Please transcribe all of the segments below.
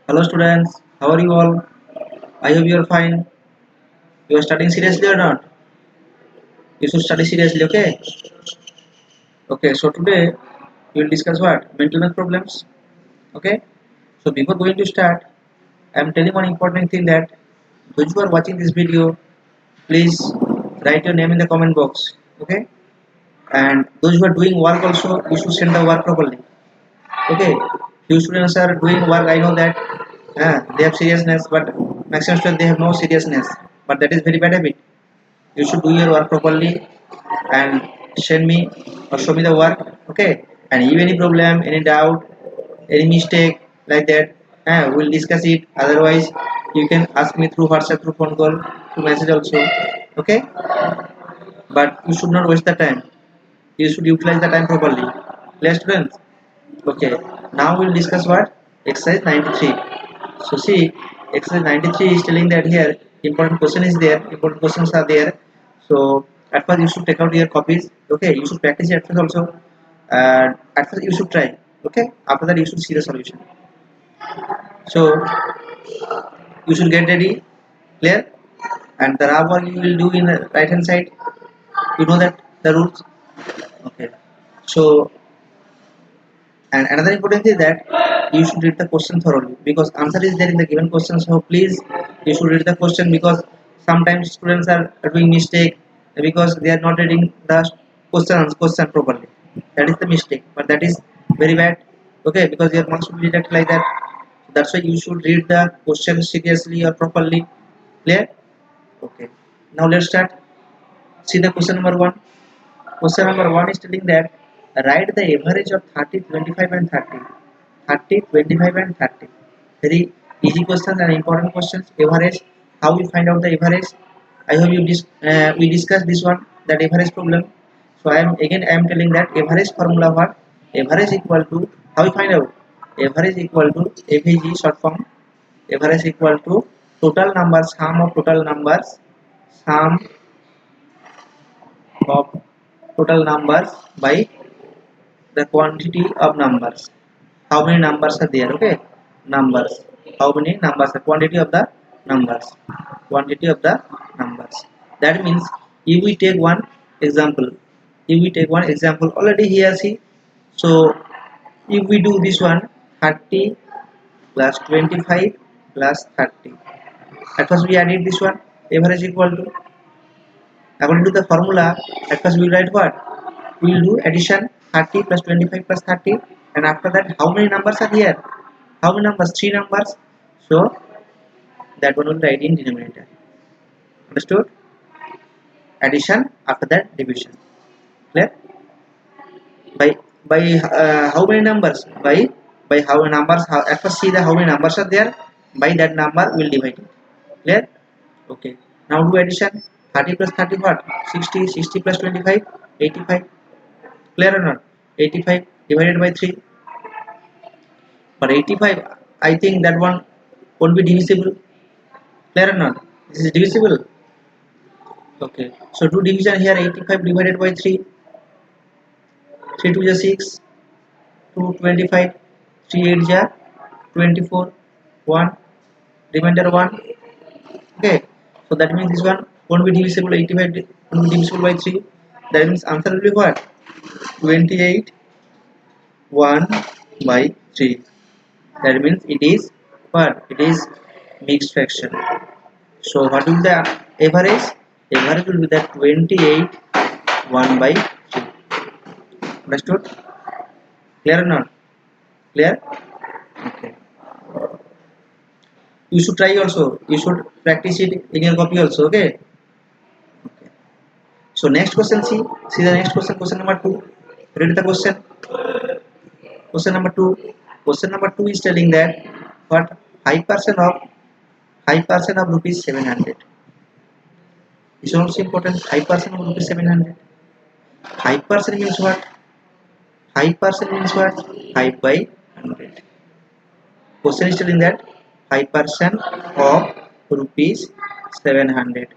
Hello students, how are you all? I hope you are fine. You are studying seriously or not? You should study seriously, okay? Okay, so today we will discuss what? Mental health problems. Okay? So before going to start, I am telling one important thing that those who are watching this video, please write your name in the comment box. Okay? And those who are doing work also, you should send the work properly. Okay? Few students are doing work, I know that they have seriousness, but maximum students they have no seriousness. But that is very bad habit. You should do your work properly and send me or show me the work, okay? And if any problem, any doubt, any mistake like that, we'll discuss it. Otherwise you can ask me through WhatsApp, through phone call, through message also, okay? But you should not waste the time. You should utilize the time properly. Clear students? Okay, now we'll discuss what? Exercise 93. So see, exercise 93 is telling that here important question is there, important questions are there. So at first you should take out your copies. Okay, you should practice it at first also. At first you should try. Okay, after that you should see the solution. So you should get ready, clear. And the raw work you will do in the right hand side. You know that the rules. Okay. So and another important thing is that you should read the question thoroughly because answer is there in the given question. So please, you should read the question because sometimes students are doing mistake because they are not reading the question properly. That is the mistake, but that is very bad. Okay, because your marks will be deducted like that. That's why you should read the question seriously or properly. Clear? Okay. Now let's start. See the question number one. Question number one is telling that write the average of 30, 25 and 30. 30, 25 and 30. Very easy questions and important questions. Average. How we find out the average? I hope we discussed this one, that average problem. So I am telling that average formula what? Average equal to, how we find out? Average equal to AVG short form. Average equal to total numbers, sum of total numbers, sum of total numbers by the quantity of numbers. How many numbers are there? Okay, numbers. How many numbers? The quantity of the numbers. Quantity of the numbers. That means if we take one example, already here see. So if we do this one, 30 plus 25 plus 30. At first we added this one, average equal to, according to the formula, at first we write what? We will do addition, 30 plus 25 plus 30, and after that how many numbers are here? How many numbers? 3 numbers. So that one will write in denominator. Understood? Addition, after that division. Clear? By how many numbers? By how many numbers? At first see the how many numbers are there. By that number will divide it. Clear? Okay. Now do addition. 30 plus 30 what? 60. 60 plus 25, 85. Clear or not? 85 divided by 3. For 85, I think that one won't be divisible. Clear or not? This is divisible. Okay. So do division here. 85 divided by 3. 3 to the 6. 2 25. 3 8 ja 24. 1. Remainder 1. Okay. So that means this one won't be divisible. 85 won't be divisible by 3. That means answer will be what? 28. 1 by 3. That means it is what? It is mixed fraction. So what will be the average? Average will be the 28 1 by 3. Understood? Clear or not? Clear? Okay. You should try also. You should practice it in your copy also. Okay. Okay. So next question, see. See the next question. Question number 2. Read the question. Question number 2. Question number 2 is telling that what 5% of rupees 700. It's also important. 5% of rupees 700. 5% means what? 5% means what? 5 by 100. Question is telling that 5% of rupees 700.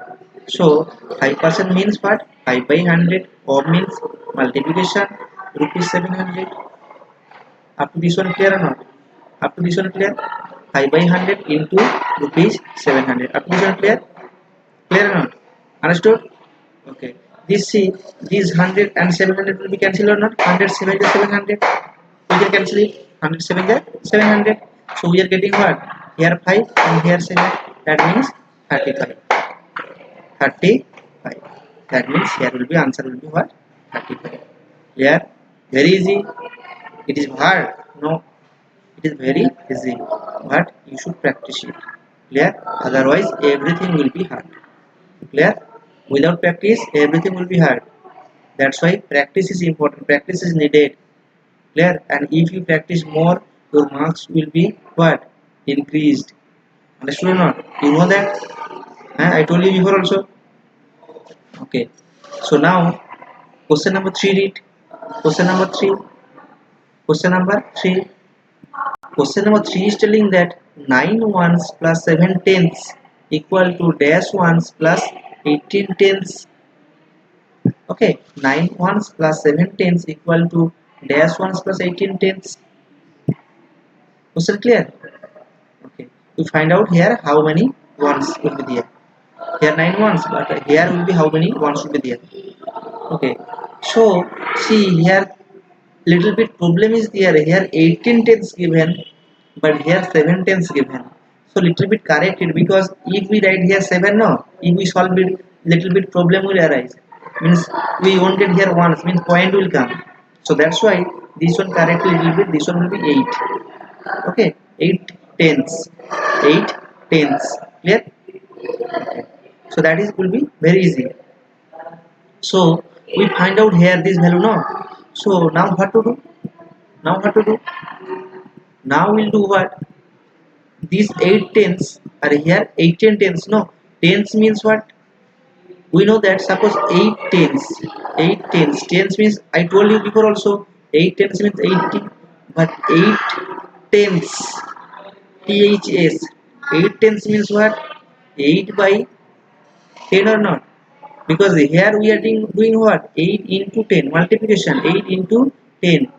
So 5% means what? 5 by 100. Of means multiplication rupees 700. Up to this one clear or not? Up to this one clear? 5 by 100 into rupees 700. Up to this one clear? Clear or not? Understood? Okay. This see, these 100 and 700 will be cancelled or not? 100 7 is 700. We can cancel it. 100 7 is 700. So we are getting what? Here 5 and here 7. That means 35. 35. That means here will be answer will be what? 35. Clear? Very easy. It is hard. No, it is very easy. But you should practice it. Clear? Otherwise everything will be hard. Clear? Without practice everything will be hard. That's why practice is important. Practice is needed. Clear? And if you practice more, your marks will be what? Increased. Understood or not? You know that? I told you before also. Okay. So now question number 3 read. Question number 3. Question number 3. Question number 3 is telling that 9 ones plus 7 tenths equal to dash ones plus 18 tenths. Okay, 9 ones plus 7 tenths equal to dash ones plus 18 tenths. Question clear? Okay, we find out here how many ones will be there. Here 9 ones, but here will be how many ones will be there. Okay, so see here little bit problem is there. Here 18 tenths given, but here 7 tenths given. So little bit corrected, because if we write here 7, no, if we solve it, little bit problem will arise. Means we won't get here ones, means point will come. So that's why this one correct a little bit. This one will be 8. Okay, 8 tenths. 8 tenths. Clear? Okay. So that is will be very easy. So we find out here this value, no. So now what to do? Now what to do? Now we'll do what? These 8 tenths are here 18 tenths. No, tenths means what? We know that suppose 8 tenths. 8 tenths. Tenths means I told you before also. 8 tenths means 80. But 8 tenths. THS. 8 tenths means what? 8 by 10 or not? Because here we are doing what? 8 into 10 multiplication. 8 into 10.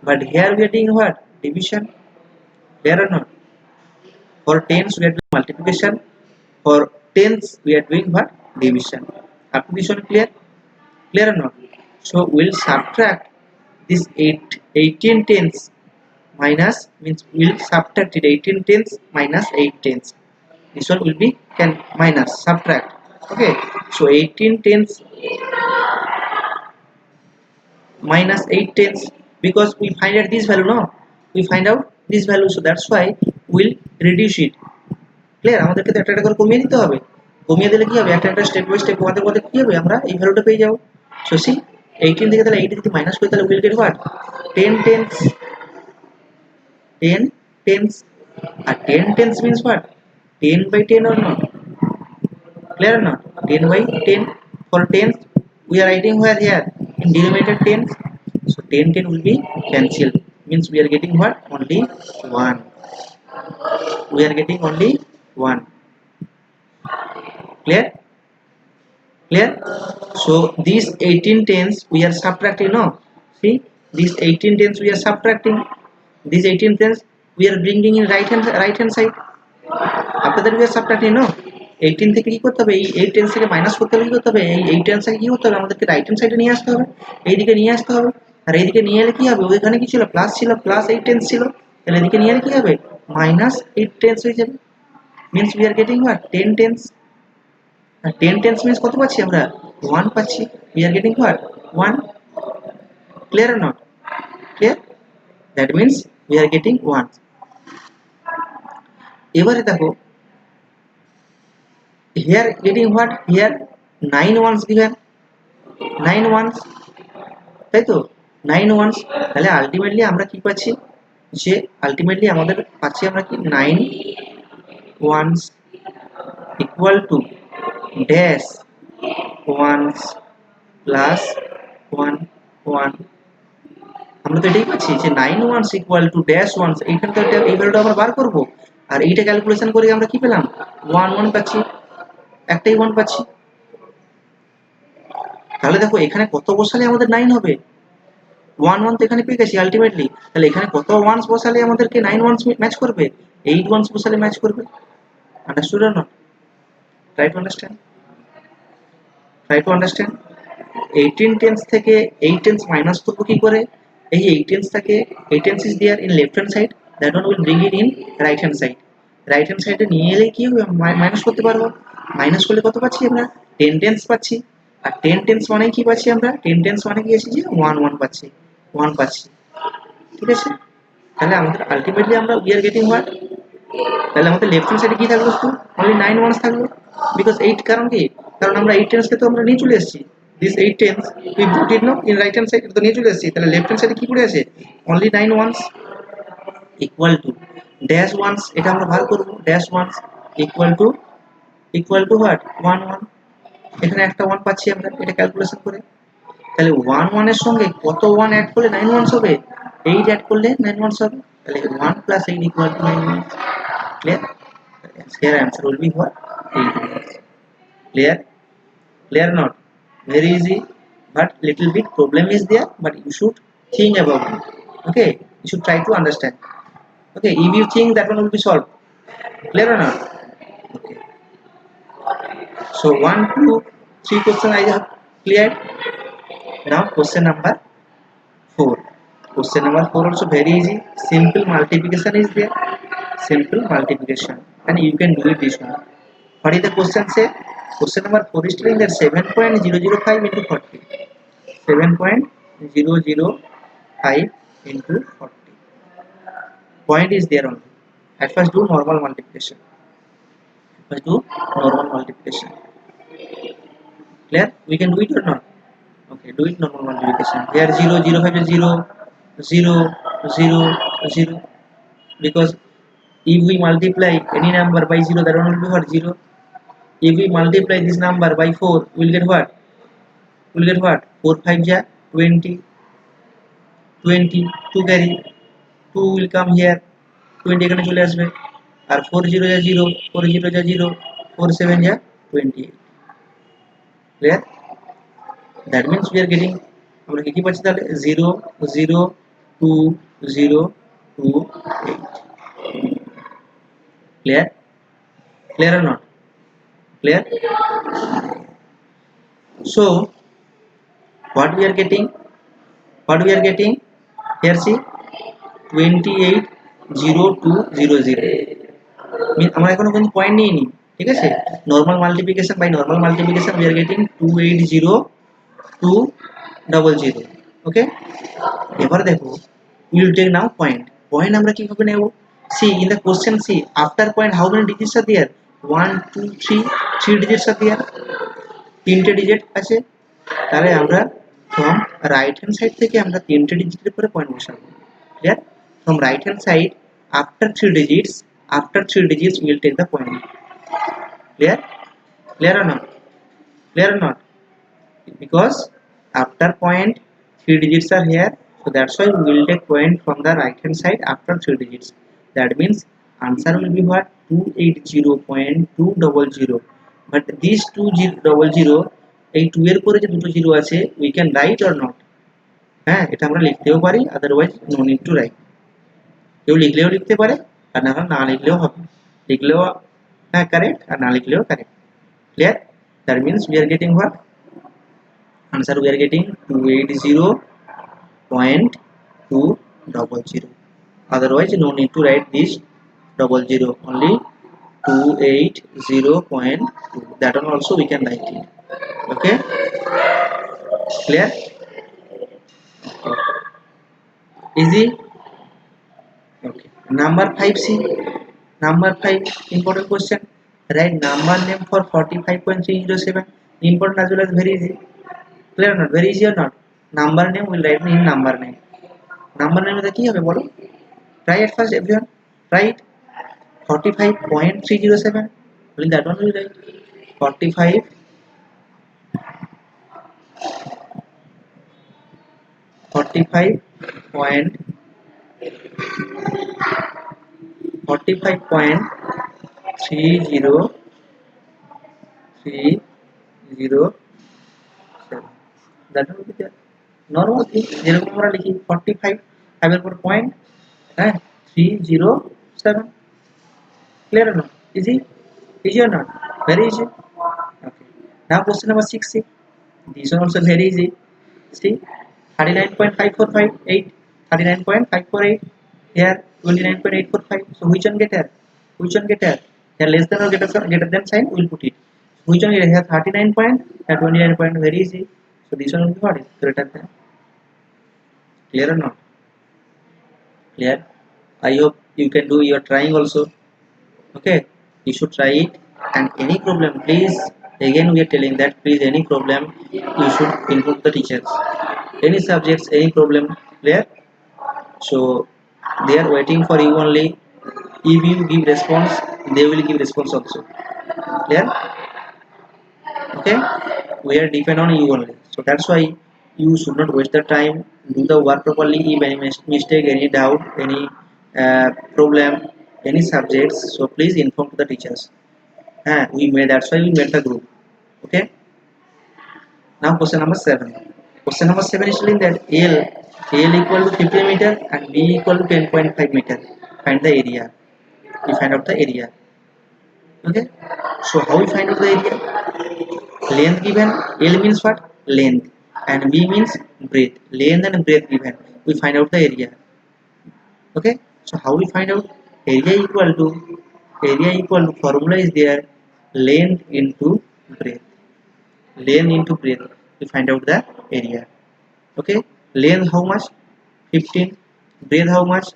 But here we are doing what? Division. There or not? For tens we are doing multiplication. For tens we are doing what? Division. Up to this one clear? Clear or not? So we'll subtract this 18 tenths minus, means we'll subtract it 18 tenths minus 8 tenths. This one will be can minus subtract. Okay, so 18 tenths minus 8 tenths, because we find out this value, no, we find out this value, so that's why we'll reduce it. Clear? আমাদেরকে তো একটা একটা করে কমিয়ে দিতে হবে। কমিয়ে দিলে কি হবে? একটা একটা স্টেপ বাই স্টেপ কমাতে কমাতে কি হবে? আমরা এই ভ্যালুটা পেয়ে যাব। সো সি 18 থেকে তাহলে 80 যদি মাইনাস করি তাহলে will get what? 10 tenths। 10 tenths। আর 10 tenths means what? 10 by 10 or not? Clear or not? 10 by 10. For tenths we are writing where here? In denominator tenths. So 10 10 will be cancelled. Means we are getting what? Only 1. We are getting only 1. Clear? Clear? So these 18 tenths we are subtracting, no? See, these 18 tenths we are subtracting. These 18 tenths we are bringing in right hand side. After that we are subtracting, no? 18 থেকে কি করতে হবে? এই 8 tenths থেকে minus করতে হবে, কি করতে হবে? এই 8 tenths থেকে কি করতে হবে? আমাদেরকে রাইট হ্যান্ড সাইডে নিয়ে আসতে হবে। এইদিকে নিয়ে আসতে হবে। আর এইদিকে নিয়ে এলে কি হবে? ওইখানে কি ছিল? প্লাস ছিল, প্লাস 8 tenths ছিল। তাহলে এদিকে নিয়ে এলে কি হবে? মাইনাস 8 tenths হয়ে যাবে। Means we are getting what? 10 tenths. 10 tenths means কত পাচ্ছি আমরা? 1 পাচ্ছি। We are getting what? 1. Clear or not? Clear? That means we are getting 1. এবারে দেখো, here getting what? Here 9 ones given. 9 ones, তাই তো? 9 ones, তাহলে আলটিমেটলি আমরা কি পাচ্ছি? যে আলটিমেটলি আমাদের পাচ্ছি আমরা কি? 9 ones equal to dash ones plus 1 1. আমরা তো এটাই পাচ্ছি যে 9 ones equal to dash ones। এইখানে তো এই ভ্যালুটা আমরা বার করব, আর এইটা ক্যালকুলেশন করে আমরা কি পেলাম? 1 1 পাচ্ছি, একটাই 1 পাচ্ছি। তাহলে দেখো এখানে কত বসালে আমাদের 9 হবে? 1 1 তো এখানে পেয়ে গেছি আলটিমেটলি। তাহলে এখানে কত ওয়ান্স বসালে আমাদেরকে 9 ওয়ান্স ম্যাচ করবে? 8 ones বসালে ম্যাচ করবে। Understood or not? Try to understand, try to understand. 18 tens থেকে 8 টেন্স মাইনাস করবো কি করে? এই 8 টেন্সটাকে 8 tens is there in left hand side, that one will bring it in right hand side. Right hand সাইডে নিয়ে এলে কি হবে? মাইনাস করতে পারবো। মাইনাস করলে কত পাচ্ছি আমরা? 10 টেন্স পাচ্ছি। আর 10 টেন্স মানে কি পাচ্ছি আমরা? 10 টেন্স মানে কি আছে যে 1 1 পাচ্ছি, 1 পাচ্ছি। ঠিক আছে? তাহলে আমাদের আলটিমেটলি আমরা উই আর গেটিং হোয়াট? তাহলে আমাদের লেফট হ্যান্ড সাইডে কি থাকলো? অনলি 9 ওয়ান্স থাকলো। বিকজ 8, কারণ কি? কারণ আমরা 8 টেন্সকে তো আমরা নিয়ে চলে এসেছি। This 8 tens we put it now in right hand side, তো নিয়ে চলে এসেছি। তাহলে লেফট হ্যান্ড সাইডে কি পড়ে আছে? Only 9 ones. Equal to dash ones, এটা আমরা বার করবো। Dash ones equal to what? 1 1। এখানে একটা 1 পাচ্ছি আমরা, এটা ক্যালকুলেশন করে। তাহলে 1 1 এর সঙ্গে কত 1 অ্যাড করলে 9 ওয়ান্স হবে? 8 অ্যাড করলে 9 ওয়ান্স হবে। তাহলে 1 plus 8 equal to 9 ones. Clear? Here answer will be what? 8 ones. Clear? Clear or not? Very easy, but little bit problem is there, but you should think about it. Okay? You should try to understand. Okay? If you think, that one will be solved. Clear or not? Okay. So 1, 2, 3 questions I have cleared. Now question number 4. Question number 4 also very easy. Simple multiplication is there. Simple multiplication, and you can do it this one. What is the question say? Question number 4 is telling that 7.005 into 40. 7.005 into 40. Point is there only. At first do normal multiplication. First do normal multiplication. Clear? We can do it or not? Okay, do it normal multiplication. Here 0, 0, 5 is 0, 0, 0, 0. Because if we multiply any number by 0, that one will be what? 0. If we multiply this number by 4, we will get what? We will get what? 4 5 ja 20, 20, 2 carry, 2 will come here, 20 এখানে চলে আসবে। আর 4 0 যা 0, 4 0 যা 0, 4 7 যা 28. Clear? That means we are getting, আমরা কি কি পাচ্ছি তাহলে? 0 0 2 0 2 8. Clear? Clear or not? Clear? So what we are getting? What we are getting? Here see 280200 mean আমরা এখনো কিন্তু পয়েন্ট নিইনি। ঠিক আছে? Normal multiplication by normal multiplication we are getting 280200. Okay, এবার দেখো we will take now point. Point আমরা কিভাবে নেব? see in the question, see after point how many digits are there? 1 2 3 3 digits are there, তিনটে digit আছে। তাহলে আমরা from right hand side থেকে আমরা তিনটে ডিজিটের পরে পয়েন্ট বসাবো। Clear? From right hand side after 3 digits, we will take the point. Clear? Clear or not? Clear or not? Because after point 3 digits are here, so that's why we will take point from the right hand side after 3 digits. That means answer will be what? 280.200. But these 200, এই 2 এর পরে যে দুটো zero আছে, we can write or not? হ্যাঁ, এটা আমরা লিখতেও পারি, otherwise no need to write. কেউ লিখলেও লিখতে পারে, আর না লিখলেও হবে। লিখলেও হ্যাঁ কারেক্ট, আর না লিখলেও correct. Clear? That means we are getting what? Answer we are getting 280.200. Otherwise no need to write this 00, only 280.2. That one also we can write it. Okay? Clear? Easy? Okay. Number 5C. Number 5, important question. Write number name for 45.307. Important as well as very easy. Clear or not? Very easy or not? Number name will write in number name. Number name কি হবে বলো? Try at first everyone. Write 45.307. Only that one will write 45 point 45.307. That will be there. Normal thing, যেরকম আমরা লিখি 45 এর পর point, হ্যাঁ 307, Clear or not? Easy or not? Very easy. Okay. Now question number 6. See. This one also very easy. See, 39.5458, 39.548, here 29.845. So which one get here? Which one get here? Here less than or greater than sign, we'll put it. Which one get here? 39 point and 29 point, very easy. So this one will be what is greater than. Clear or not? Clear? I hope you can do your trying also. Okay, you should try it. And any problem, please. Again, we are telling that please, any problem, you should inform the teachers. Any subjects, any problem, clear? So they are waiting for you only. If you give response, they will give response also. Clear? Okay, we are depend on you only. So that's why you should not waste the time. Do the work properly. If any mistake, any doubt, any problem, any subjects, so please inform to the teachers. We made, that's why we made the group. Okay, now question number 7. Question number 7 is telling that L equal to 50 meter and B equal to 10.5 meter. Find the area. We find out the area. Okay, so how we find out the area? Length given. L means what? Length, and B means breadth. Length and breadth given, we find out the area. Okay, so how we find out? Area equal to formula is there, length into breadth. Length into breadth, we find out the area. Okay, length how much? 15. Breadth how much?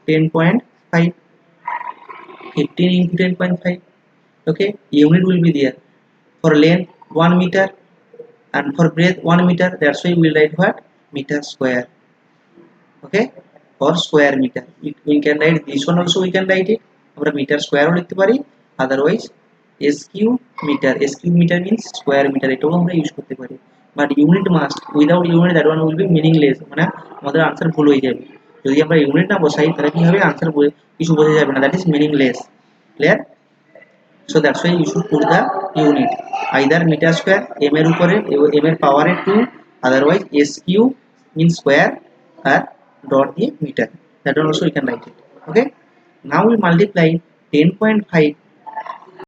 10.5. 15 into 10.5. Okay, unit will be there. For length 1 meter and for breadth 1 meter, that's why we will write what? Meter square. Okay, or square meter. We can write this one also, we can write it আমরা meter square ও লিখতে পারি, otherwise SQ meter. SQ meter means square meter, এটাও আমরা use করতে পারি। But unit must, without unit that one will be meaningless, মানে আমাদের answer ভুল হয়ে যাবে। যদি আমরা ইউনিট না বসাই তাহলে কি হবে? আনসার কিছু বোঝা যাবে না, that is meaningless. Clear? So that's why you should put the unit either meter square, m এর উপরে, m এর পাওয়ারে 2, otherwise SQ means square আর dot দিয়ে meter, that one also we can write it. Okay, now we multiply 10.5